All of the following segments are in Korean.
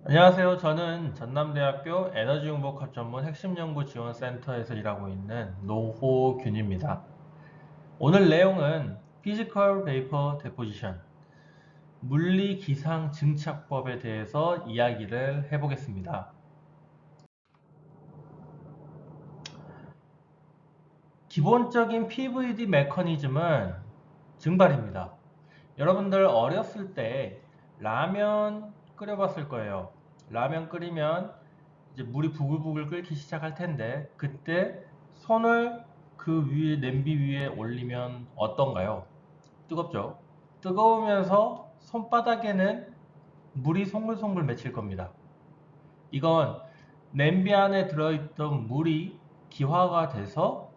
안녕하세요. 저는 전남대학교 에너지융복합 전문 핵심연구지원센터에서 일하고 있는 노호균입니다. 오늘 내용은 Physical Vapor Deposition, 물리기상 증착법에 대해서 이야기를 해보겠습니다. 기본적인 PVD 메커니즘은 증발입니다. 여러분들 어렸을 때 라면 끓여봤을 거예요. 라면 끓이면 이제 물이 부글부글 끓기 시작할 텐데 그때 손을 그 위에 냄비 위에 올리면 어떤가요? 뜨겁죠? 뜨거우면서 손바닥에는 물이 송글송글 맺힐 겁니다. 이건 냄비 안에 들어있던 물이 기화가 돼서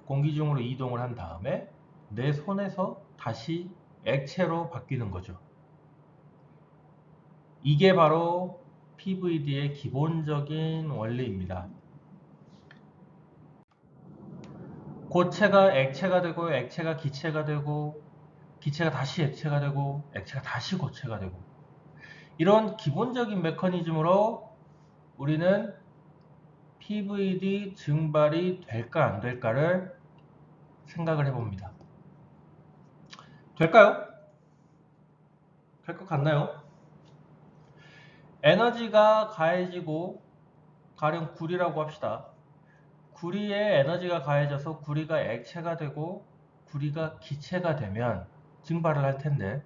공기 중으로 이동을 한 다음에 내 손에서 다시 액체로 바뀌는 거죠. 이게 바로 PVD의 기본적인 원리입니다. 고체가 액체가 되고 액체가 기체가 되고 기체가 다시 액체가 되고 액체가 다시 고체가 되고 이런 기본적인 메커니즘으로 우리는 PVD 증발이 될까 안 될까를 생각을 해봅니다. 될까요? 될 것 같나요? 에너지가 가해지고 가령 구리라고 합시다. 구리에 에너지가 가해져서 구리가 액체가 되고 구리가 기체가 되면 증발을 할 텐데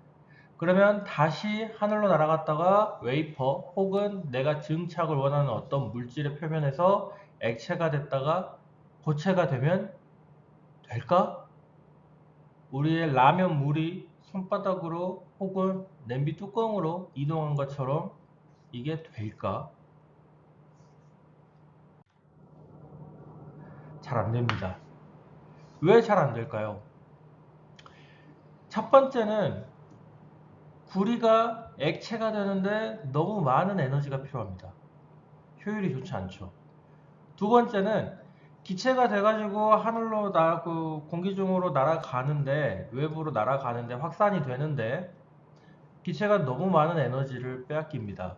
그러면 다시 하늘로 날아갔다가 웨이퍼 혹은 내가 증착을 원하는 어떤 물질의 표면에서 액체가 됐다가 고체가 되면 될까? 우리의 라면 물이 손바닥으로 혹은 냄비 뚜껑으로 이동한 것처럼 이게 될까? 잘 안 됩니다. 왜 잘 안 될까요? 첫 번째는 구리가 액체가 되는데 너무 많은 에너지가 필요합니다. 효율이 좋지 않죠. 두 번째는 기체가 돼가지고 하늘로 공기 중으로 날아가는데 외부로 날아가는데 확산이 되는데 기체가 너무 많은 에너지를 빼앗깁니다.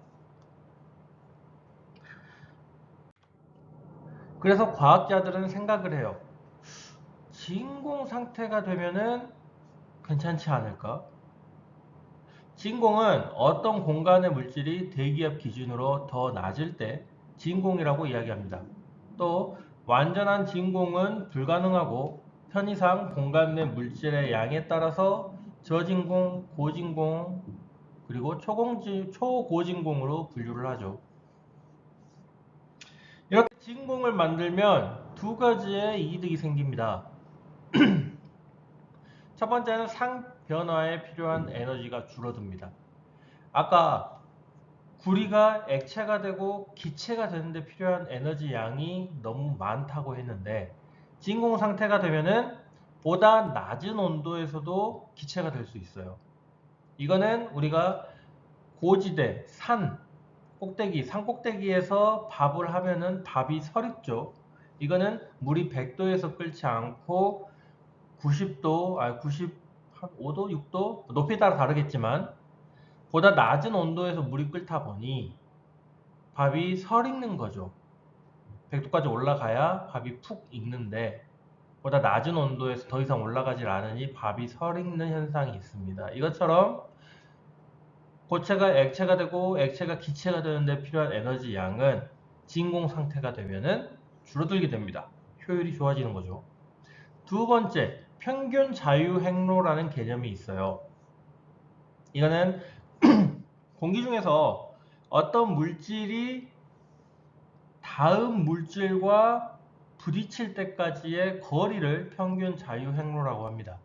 그래서 과학자들은 생각을 해요. 진공 상태가 되면은 괜찮지 않을까? 진공은 어떤 공간의 물질이 대기압 기준으로 더 낮을 때 진공이라고 이야기합니다. 또 완전한 진공은 불가능하고 편의상 공간 내 물질의 양에 따라서 저진공, 고진공, 그리고 초고진공으로 분류를 하죠. 이렇게 진공을 만들면 두 가지의 이득이 생깁니다. 첫 번째는 상변화에 필요한 에너지가 줄어듭니다. 아까 구리가 액체가 되고 기체가 되는데 필요한 에너지 양이 너무 많다고 했는데 진공 상태가 되면은 보다 낮은 온도에서도 기체가 될 수 있어요. 이거는 우리가 고지대, 산 꼭대기에서 밥을 하면은 밥이 설익죠. 이거는 물이 100도에서 끓지 않고 90도, 95도, 6도 높이에 따라 다르겠지만 보다 낮은 온도에서 물이 끓다 보니 밥이 설익는 거죠. 100도까지 올라가야 밥이 푹 익는데 보다 낮은 온도에서 더 이상 올라가질 않으니 밥이 설익는 현상이 있습니다. 이것처럼 고체가 액체가 되고 액체가 기체가 되는데 필요한 에너지 양은 진공 상태가 되면은 줄어들게 됩니다. 효율이 좋아지는 거죠. 두 번째, 평균 자유 행로라는 개념이 있어요. 이거는 공기 중에서 어떤 물질이 다음 물질과 부딪힐 때까지의 거리를 평균 자유 행로라고 합니다.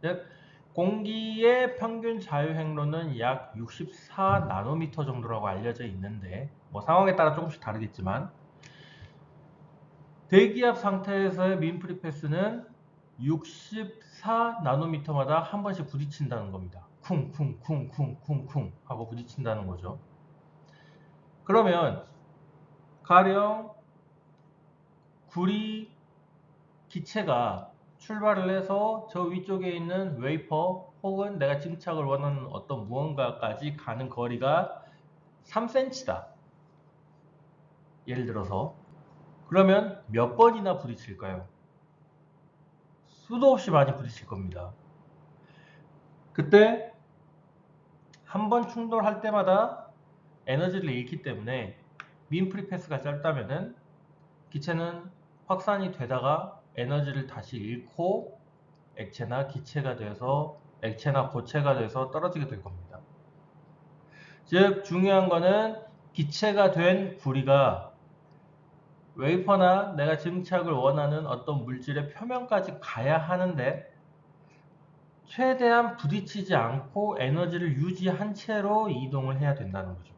즉 공기의 평균 자유 행로는 약 64 나노미터 정도라고 알려져 있는데 뭐 상황에 따라 조금씩 다르겠지만 대기압 상태에서의 민프리 패스는 64 나노미터마다 한 번씩 부딪힌다는 겁니다. 쿵쿵쿵쿵쿵쿵 하고 부딪힌다는 거죠. 그러면 가령 구리 기체가 출발을 해서 저 위쪽에 있는 웨이퍼 혹은 내가 증착을 원하는 어떤 무언가까지 가는 거리가 3cm다. 예를 들어서. 그러면 몇 번이나 부딪힐까요? 수도 없이 많이 부딪힐 겁니다. 그때 한 번 충돌할 때마다 에너지를 잃기 때문에 민 프리 패스가 짧다면은 기체는 확산이 되다가 에너지를 다시 잃고 액체나 기체가 돼서 액체나 고체가 돼서 떨어지게 될 겁니다. 즉 중요한 거는 기체가 된 구리가 웨이퍼나 내가 증착을 원하는 어떤 물질의 표면까지 가야 하는데 최대한 부딪히지 않고 에너지를 유지한 채로 이동을 해야 된다는 거죠.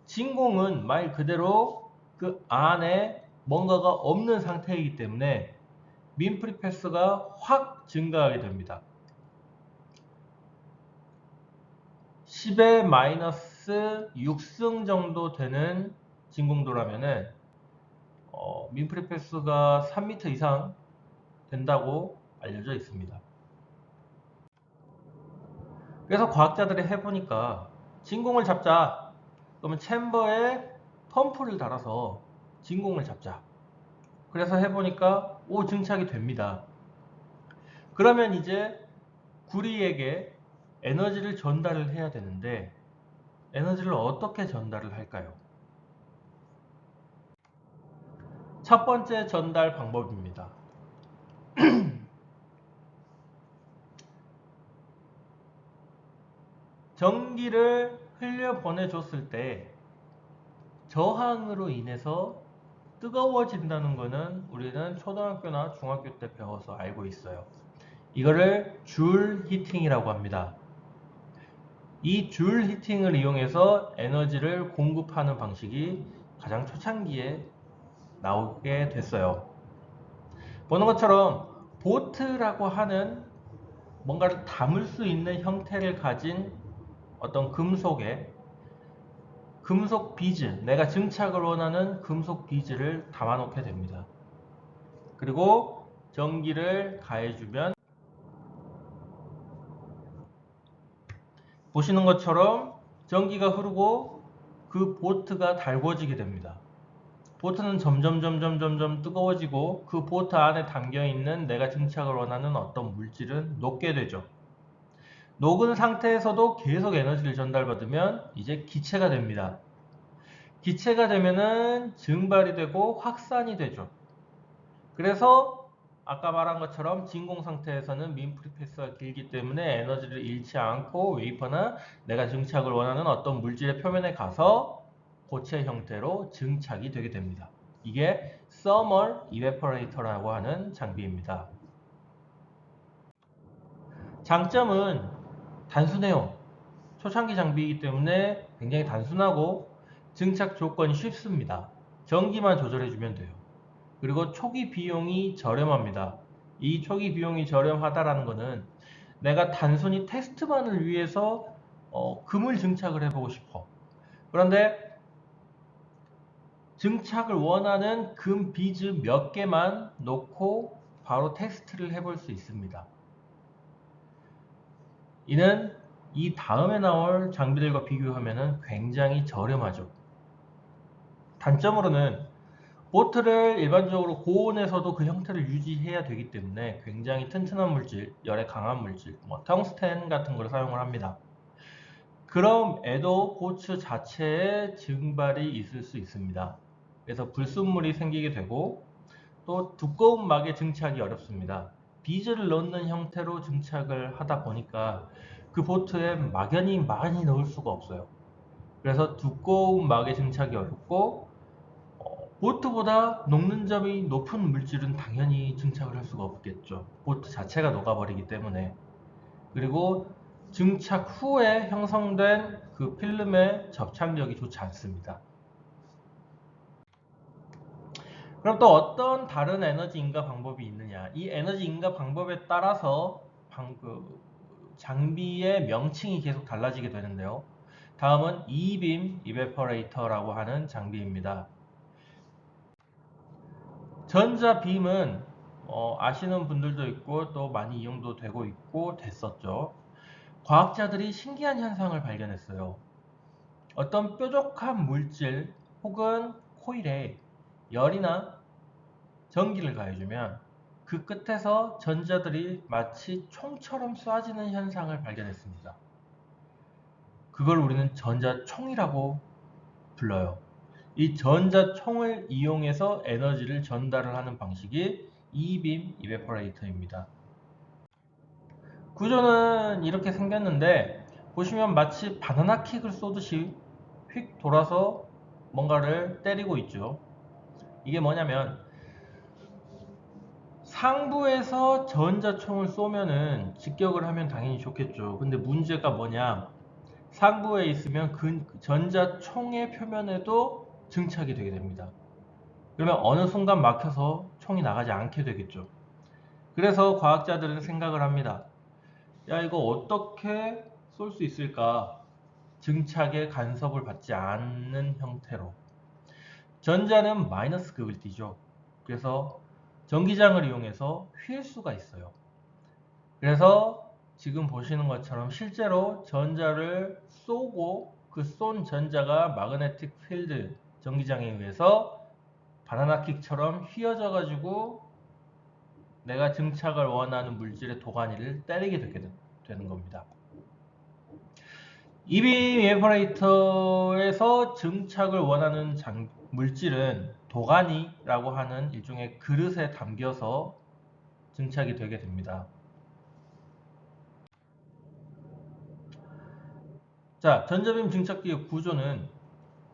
진공은 말 그대로 그 안에 뭔가가 없는 상태이기 때문에 민 프리 패스가 확 증가하게 됩니다. 10의 마이너스 6승 정도 되는 진공도라면은 민 프리 패스가 3m 이상 된다고 알려져 있습니다. 그래서 과학자들이 해보니까 진공을 잡자. 그러면 챔버에 펌프를 달아서 진공을 잡자. 그래서 해보니까 증착이 됩니다. 그러면 이제 구리에게 에너지를 전달을 해야 되는데 에너지를 어떻게 전달을 할까요? 첫 번째 전달 방법입니다. 전기를 흘려 보내줬을 때 저항으로 인해서 뜨거워진다는 것은 우리는 초등학교나 중학교 때 배워서 알고 있어요. 이거를 줄 히팅이라고 합니다. 이 줄 히팅을 이용해서 에너지를 공급하는 방식이 가장 초창기에 나오게 됐어요. 보는 것처럼 보트라고 하는 뭔가를 담을 수 있는 형태를 가진 어떤 금속에 금속 비즈, 내가 증착을 원하는 금속 비즈를 담아 놓게 됩니다. 그리고 전기를 가해주면 보시는 것처럼 전기가 흐르고 그 보트가 달궈지게 됩니다. 보트는 점점 뜨거워지고 그 보트 안에 담겨있는 내가 증착을 원하는 어떤 물질은 녹게 되죠. 녹은 상태에서도 계속 에너지를 전달받으면 이제 기체가 됩니다. 기체가 되면은 증발이 되고 확산이 되죠. 그래서 아까 말한 것처럼 진공 상태에서는 민 프리 패스가 길기 때문에 에너지를 잃지 않고 웨이퍼나 내가 증착을 원하는 어떤 물질의 표면에 가서 고체 형태로 증착이 되게 됩니다. 이게 Thermal Evaporator라고 하는 장비입니다. 장점은 단순해요. 초창기 장비이기 때문에 굉장히 단순하고 증착 조건이 쉽습니다. 전기만 조절해주면 돼요. 그리고 초기 비용이 저렴합니다. 이 초기 비용이 저렴하다라는 것은 내가 단순히 테스트만을 위해서 금을 증착을 해보고 싶어. 그런데 증착을 원하는 금 비즈 몇 개만 놓고 바로 테스트를 해볼 수 있습니다. 이는 이 다음에 나올 장비들과 비교하면 굉장히 저렴하죠. 단점으로는 보트를 일반적으로 고온에서도 그 형태를 유지해야 되기 때문에 굉장히 튼튼한 물질, 열에 강한 물질, 텅스텐 같은 걸 사용을 합니다. 그럼에도 보트 자체에 증발이 있을 수 있습니다. 그래서 불순물이 생기게 되고 또 두꺼운 막에 증착이 어렵습니다. 비즈를 넣는 형태로 증착을 하다 보니까 그 보트에 막연히 많이 넣을 수가 없어요. 그래서 두꺼운 막에 증착이 어렵고 보트보다 녹는 점이 높은 물질은 당연히 증착을 할 수가 없겠죠. 보트 자체가 녹아버리기 때문에. 그리고 증착 후에 형성된 그 필름의 접착력이 좋지 않습니다. 그럼 또 어떤 다른 에너지 인가 방법이 있느냐? 이 에너지 인가 방법에 따라서 장비의 명칭이 계속 달라지게 되는데요. 다음은 E-beam evaporator라고 하는 장비입니다. 전자빔은 아시는 분들도 있고 또 많이 이용도 되고 있고 됐었죠. 과학자들이 신기한 현상을 발견했어요. 어떤 뾰족한 물질 혹은 코일에 열이나 전기를 가해주면 그 끝에서 전자들이 마치 총처럼 쏴지는 현상을 발견했습니다. 그걸 우리는 전자총이라고 불러요. 이 전자총을 이용해서 에너지를 전달을 하는 방식이 E빔 이베퍼레이터입니다. 구조는 이렇게 생겼는데 보시면 마치 바나나 킥을 쏘듯이 휙 돌아서 뭔가를 때리고 있죠. 이게 뭐냐면 상부에서 전자총을 쏘면은 직격을 하면 당연히 좋겠죠. 근데 문제가 뭐냐? 상부에 있으면 그 전자총의 표면에도 증착이 되게 됩니다. 그러면 어느 순간 막혀서 총이 나가지 않게 되겠죠. 그래서 과학자들은 생각을 합니다. 야, 이거 어떻게 쏠 수 있을까? 증착의 간섭을 받지 않는 형태로. 전자는 마이너스 극을 띠죠. 그래서 전기장을 이용해서 휠 수가 있어요. 그래서 지금 보시는 것처럼 실제로 전자를 쏘고 그 쏜 전자가 마그네틱 필드 전기장에 의해서 바나나킥처럼 휘어져 가지고 내가 증착을 원하는 물질의 도가니를 때리게 되는 겁니다. 이빔 에버레이터에서 증착을 원하는 물질은 도가니라고 하는 일종의 그릇에 담겨서 증착이 되게 됩니다. 자, 전자빔 증착기의 구조는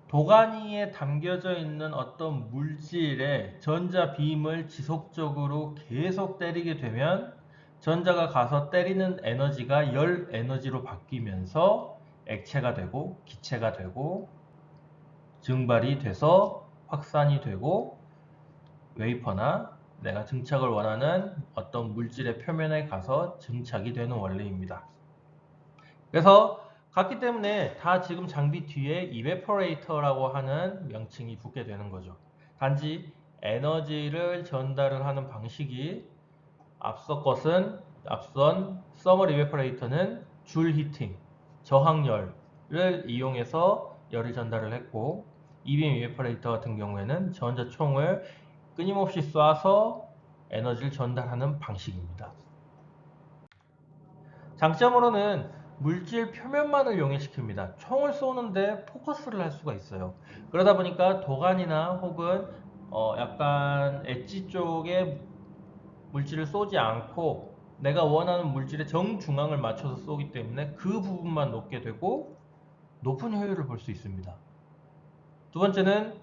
도가니에 담겨져 있는 어떤 물질의 전자빔을 지속적으로 계속 때리게 되면 전자가 가서 때리는 에너지가 열 에너지로 바뀌면서 액체가 되고 기체가 되고 증발이 돼서 확산이 되고 웨이퍼나 내가 증착을 원하는 어떤 물질의 표면에 가서 증착이 되는 원리입니다. 그래서 같기 때문에 다 지금 장비 뒤에 이베퍼레이터라고 하는 명칭이 붙게 되는 거죠. 단지 에너지를 전달을 하는 방식이 앞선 서머 이베퍼레이터는 줄 히팅, 저항열을 이용해서 열을 전달을 했고 이빔 이베퍼레이터 같은 경우에는 전자총을 끊임없이 쏴서 에너지를 전달하는 방식입니다. 장점으로는 물질 표면만을 용해시킵니다. 총을 쏘는데 포커스를 할 수가 있어요. 그러다 보니까 도관이나 혹은 약간 엣지 쪽에 물질을 쏘지 않고 내가 원하는 물질의 정중앙을 맞춰서 쏘기 때문에 그 부분만 높게 되고 높은 효율을 볼 수 있습니다. 두 번째는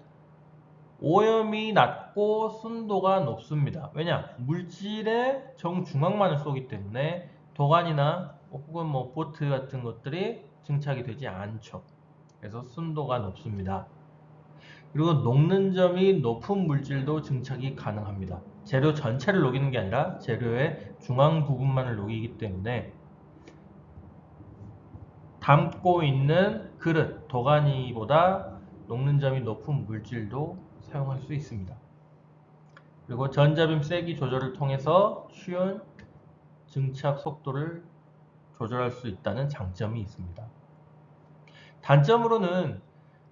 오염이 낮고 순도가 높습니다. 왜냐? 물질의 정중앙만을 쏘기 때문에 도관이나 혹은 보트 같은 것들이 증착이 되지 않죠. 그래서 순도가 높습니다. 그리고 녹는 점이 높은 물질도 증착이 가능합니다. 재료 전체를 녹이는 게 아니라 재료의 중앙 부분만을 녹이기 때문에 담고 있는 그릇, 도가니보다 녹는 점이 높은 물질도 사용할 수 있습니다. 그리고 전자빔 세기 조절을 통해서 쉬운 증착 속도를 조절할 수 있다는 장점이 있습니다. 단점으로는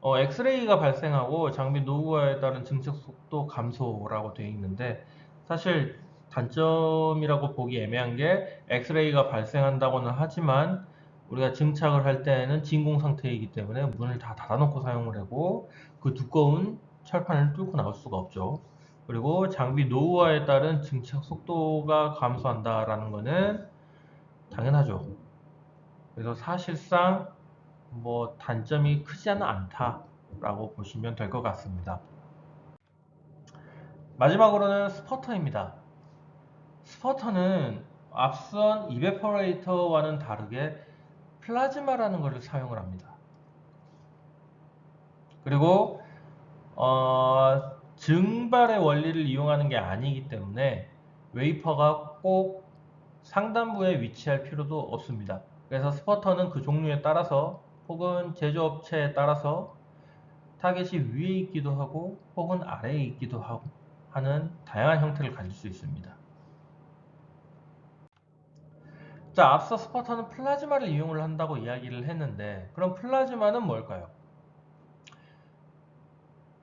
엑스레이가 발생하고 장비 노후화에 따른 증착 속도 감소라고 되어 있는데 사실 단점이라고 보기 애매한 게 엑스레이가 발생한다고는 하지만 우리가 증착을 할 때는 진공 상태이기 때문에 문을 다 닫아놓고 사용을 하고 그 두꺼운 철판을 뚫고 나올 수가 없죠. 그리고 장비 노후화에 따른 증착 속도가 감소한다라는 것은 당연하죠. 그래서 사실상 단점이 크지는 않다라고 보시면 될 것 같습니다. 마지막으로는 스퍼터입니다. 스퍼터는 앞선 이베퍼레이터와는 다르게 플라즈마라는 것을 사용을 합니다. 그리고 증발의 원리를 이용하는 게 아니기 때문에 웨이퍼가 꼭 상단부에 위치할 필요도 없습니다. 그래서 스퍼터는 그 종류에 따라서 혹은 제조업체에 따라서 타겟이 위에 있기도 하고 혹은 아래에 있기도 하고 하는 다양한 형태를 가질 수 있습니다. 자, 앞서 스퍼터는 플라즈마를 이용을 한다고 이야기를 했는데 그럼 플라즈마는 뭘까요?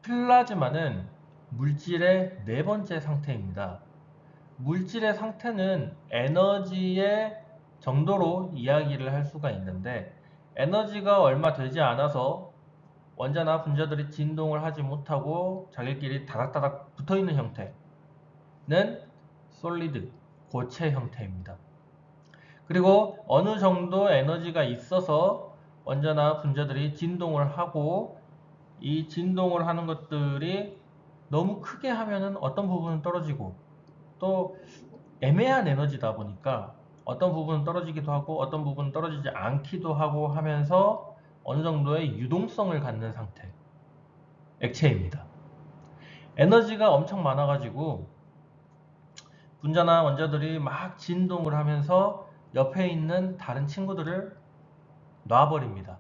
플라즈마는 물질의 네 번째 상태입니다. 물질의 상태는 에너지의 정도로 이야기를 할 수가 있는데, 에너지가 얼마 되지 않아서 원자나 분자들이 진동을 하지 못하고 자기끼리 다닥다닥 붙어있는 형태는 솔리드, 고체 형태입니다. 그리고 어느 정도 에너지가 있어서 원자나 분자들이 진동을 하고, 이 진동을 하는 것들이 너무 크게 하면은 어떤 부분은 떨어지고, 또 애매한 에너지다 보니까 어떤 부분은 떨어지기도 하고 어떤 부분은 떨어지지 않기도 하고 하면서 어느 정도의 유동성을 갖는 상태, 액체입니다. 에너지가 엄청 많아가지고 분자나 원자들이 막 진동을 하면서 옆에 있는 다른 친구들을 놔버립니다.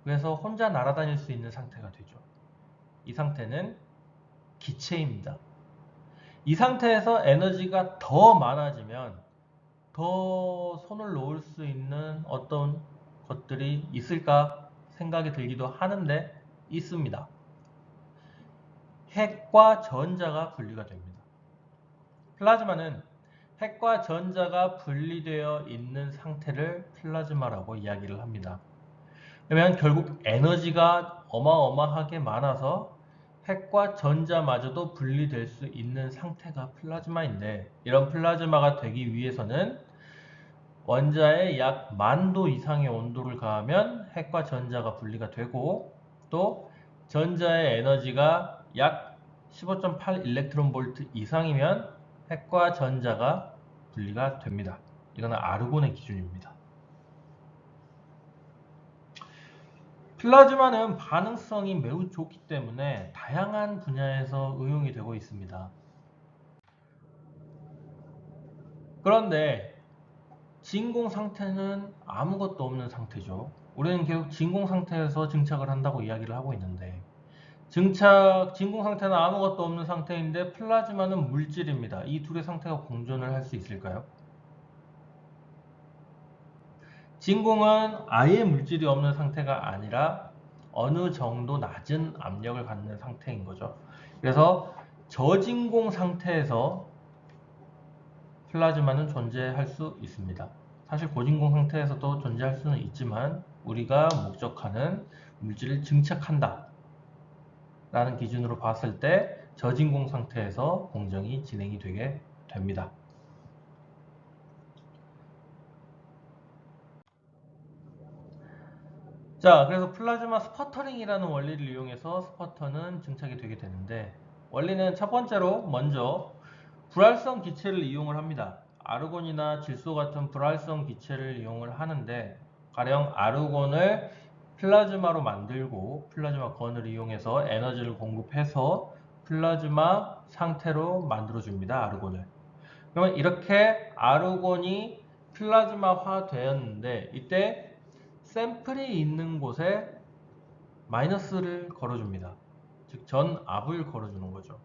그래서 혼자 날아다닐 수 있는 상태가 되죠. 이 상태는 기체입니다. 이 상태에서 에너지가 더 많아지면 더 손을 놓을 수 있는 어떤 것들이 있을까 생각이 들기도 하는데 있습니다. 핵과 전자가 분리가 됩니다. 플라즈마는 핵과 전자가 분리되어 있는 상태를 플라즈마라고 이야기를 합니다. 그러면 결국 에너지가 어마어마하게 많아서 핵과 전자마저도 분리될 수 있는 상태가 플라즈마인데, 이런 플라즈마가 되기 위해서는 원자에 약 10,000도 이상의 온도를 가하면 핵과 전자가 분리가 되고, 또 전자의 에너지가 약 15.8 일렉트론 볼트 이상이면 핵과 전자가 분리가 됩니다. 이거는 아르곤의 기준입니다. 플라즈마는 반응성이 매우 좋기 때문에 다양한 분야에서 응용이 되고 있습니다. 그런데 진공 상태는 아무것도 없는 상태죠. 우리는 계속 진공 상태에서 증착을 한다고 이야기를 하고 있는데, 진공 상태는 아무것도 없는 상태인데 플라즈마는 물질입니다. 이 둘의 상태가 공존을 할 수 있을까요? 진공은 아예 물질이 없는 상태가 아니라 어느 정도 낮은 압력을 갖는 상태인 거죠. 그래서 저진공 상태에서 플라즈마는 존재할 수 있습니다. 사실 고진공 상태에서도 존재할 수는 있지만 우리가 목적하는 물질을 증착한다 라는 기준으로 봤을 때 저진공 상태에서 공정이 진행이 되게 됩니다. 자, 그래서 플라즈마 스퍼터링이라는 원리를 이용해서 스퍼터는 증착이 되게 되는데, 원리는 첫 번째로 먼저 불활성 기체를 이용을 합니다. 아르곤이나 질소 같은 불활성 기체를 이용을 하는데, 가령 아르곤을 플라즈마로 만들고 플라즈마 건을 이용해서 에너지를 공급해서 플라즈마 상태로 만들어 줍니다. 아르곤을. 그러면 이렇게 아르곤이 플라즈마화 되었는데, 이때 샘플이 있는 곳에 마이너스를 걸어줍니다. 즉 전압을 걸어주는 거죠.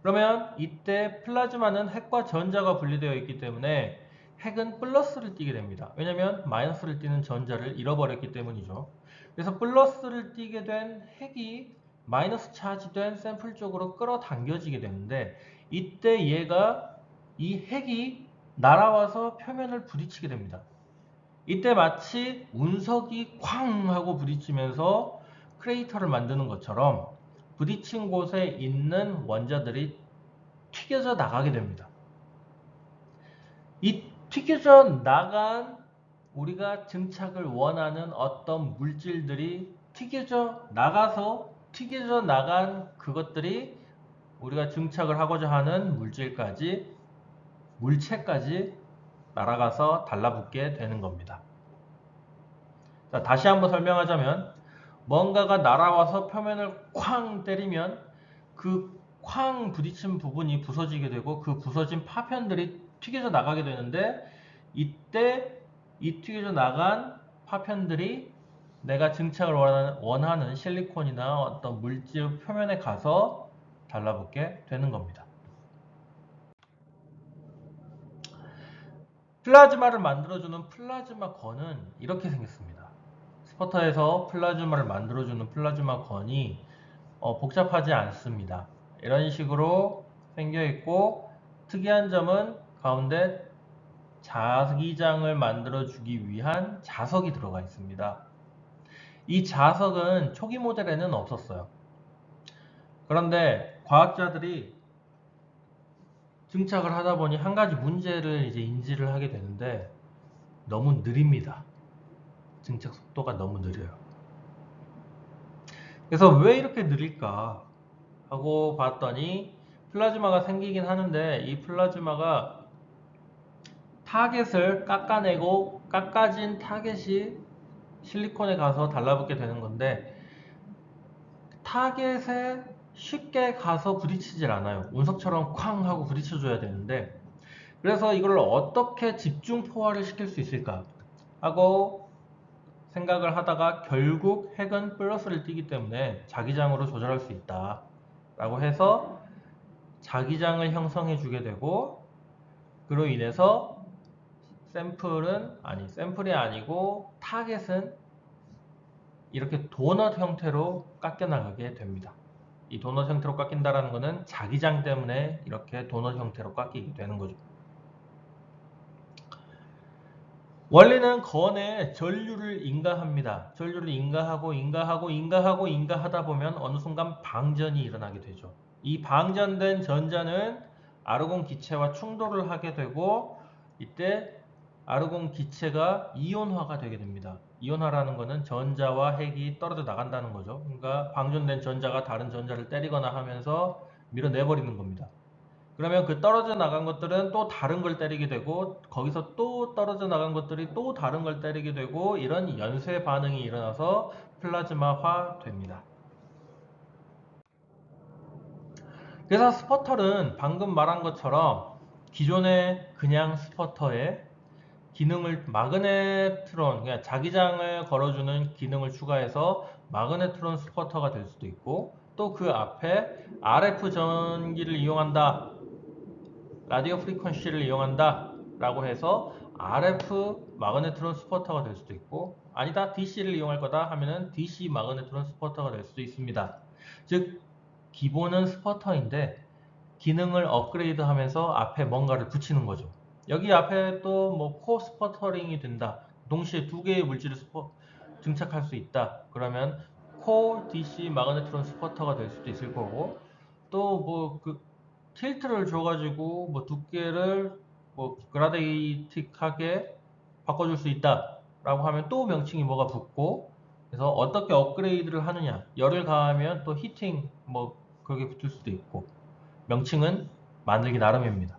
그러면 이때 플라즈마는 핵과 전자가 분리되어 있기 때문에 핵은 플러스를 띠게 됩니다. 왜냐하면 마이너스를 띠는 전자를 잃어버렸기 때문이죠. 그래서 플러스를 띠게 된 핵이 마이너스 차지된 샘플 쪽으로 끌어당겨지게 되는데, 이때 이 핵이 날아와서 표면을 부딪히게 됩니다. 이때 마치 운석이 쾅 하고 부딪히면서 크레이터를 만드는 것처럼 부딪힌 곳에 있는 원자들이 튀겨져 나가게 됩니다. 이 튀겨져 나간, 우리가 증착을 원하는 어떤 물질들이 튀겨져 나간 그것들이 우리가 증착을 하고자 하는 물체까지 날아가서 달라붙게 되는 겁니다. 자, 다시 한번 설명하자면, 뭔가가 날아와서 표면을 쾅 때리면 그 쾅 부딪힌 부분이 부서지게 되고 그 부서진 파편들이 튀겨져 나가게 되는데, 이때 이 튀겨져 나간 파편들이 내가 증착을 원하는 실리콘이나 어떤 물질 표면에 가서 달라붙게 되는 겁니다. 플라즈마를 만들어주는 플라즈마 건은 이렇게 생겼습니다. 스퍼터에서 플라즈마를 만들어주는 플라즈마 건이 복잡하지 않습니다. 이런 식으로 생겨 있고, 특이한 점은 가운데 자기장을 만들어 주기 위한 자석이 들어가 있습니다. 이 자석은 초기 모델에는 없었어요. 그런데 과학자들이 증착을 하다 보니 한 가지 문제를 이제 인지를 하게 되는데, 너무 느립니다. 증착 속도가 너무 느려요. 그래서 왜 이렇게 느릴까 하고 봤더니, 플라즈마가 생기긴 하는데 이 플라즈마가 타겟을 깎아내고, 깎아진 타겟이 실리콘에 가서 달라붙게 되는 건데, 타겟에 쉽게 가서 부딪히질 않아요. 운석처럼 쾅 하고 부딪혀줘야 되는데, 그래서 이걸 어떻게 집중 포화를 시킬 수 있을까 하고 생각을 하다가, 결국 핵은 플러스를 띠기 때문에 자기장으로 조절할 수 있다 라고 해서 자기장을 형성해 주게 되고, 그로 인해서 샘플이 아니고 타겟은 이렇게 도넛 형태로 깎여 나가게 됩니다. 이 도넛 형태로 깎인다는 것은 자기장 때문에 이렇게 도넛 형태로 깎이게 되는 거죠. 원래는 건에 전류를 인가합니다. 전류를 인가하다 보면 어느 순간 방전이 일어나게 되죠. 이 방전된 전자는 아르곤 기체와 충돌을 하게 되고, 이때 아르곤 기체가 이온화가 되게 됩니다. 이온화라는 것은 전자와 핵이 떨어져 나간다는 거죠. 그러니까 방전된 전자가 다른 전자를 때리거나 하면서 밀어내버리는 겁니다. 그러면 그 떨어져 나간 것들은 또 다른 걸 때리게 되고, 거기서 또 떨어져 나간 것들이 또 다른 걸 때리게 되고, 이런 연쇄 반응이 일어나서 플라즈마화 됩니다. 그래서 스퍼터는 방금 말한 것처럼 기존의 그냥 스퍼터에 기능을 마그네트론, 그러니까 자기장을 걸어주는 기능을 추가해서 마그네트론 스퍼터가 될 수도 있고, 또 그 앞에 RF 전기를 이용한다, 라디오 프리퀀시를 이용한다 라고 해서 RF 마그네트론 스포터가 될 수도 있고, 아니다 DC를 이용할 거다 하면은 DC 마그네트론 스포터가 될 수도 있습니다. 즉 기본은 스포터인데 기능을 업그레이드 하면서 앞에 뭔가를 붙이는 거죠. 여기 앞에 또 뭐 코 스퍼터링이 된다, 동시에 두 개의 물질을 증착할 수 있다 그러면 코 DC 마그네트론 스포터가 될 수도 있을 거고, 또뭐 틸트를 줘가지고 뭐 두께를 뭐 그라데이틱하게 바꿔줄 수 있다 라고 하면 또 명칭이 뭐가 붙고, 그래서 어떻게 업그레이드를 하느냐, 열을 가하면 또 히팅 뭐 그렇게 붙을 수도 있고, 명칭은 만들기 나름입니다.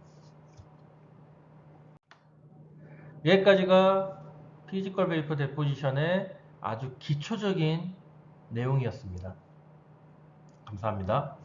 여기까지가 피지컬 베이퍼 데포지션의 아주 기초적인 내용이었습니다. 감사합니다.